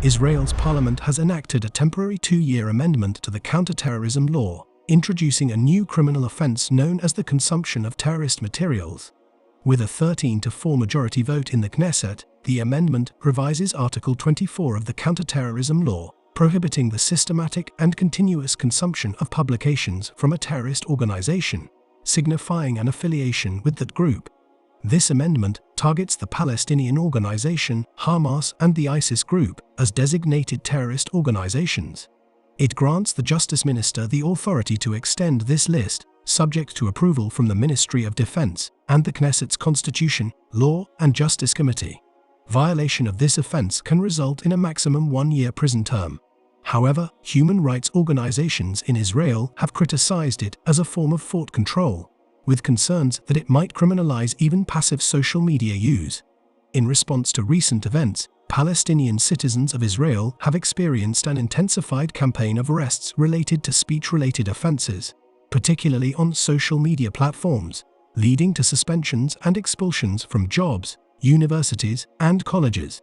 Israel's parliament has enacted a temporary 2-year amendment to the counterterrorism law, introducing a new criminal offense known as the consumption of terrorist materials. With a 13-4 majority vote in the Knesset, the amendment revises Article 24 of the counterterrorism law, prohibiting the systematic and continuous consumption of publications from a terrorist organization, signifying an affiliation with that group. This amendment targets the Palestinian organization Hamas and the ISIS group as designated terrorist organizations. It grants the Justice Minister the authority to extend this list, subject to approval from the Ministry of Defense and the Knesset's Constitution, Law and Justice Committee. Violation of this offense can result in a maximum 1-year prison term. However, human rights organizations in Israel have criticized it as a form of thought control, with concerns that it might criminalize even passive social media use. In response to recent events, Palestinian citizens of Israel have experienced an intensified campaign of arrests related to speech-related offenses, particularly on social media platforms, leading to suspensions and expulsions from jobs, universities, and colleges.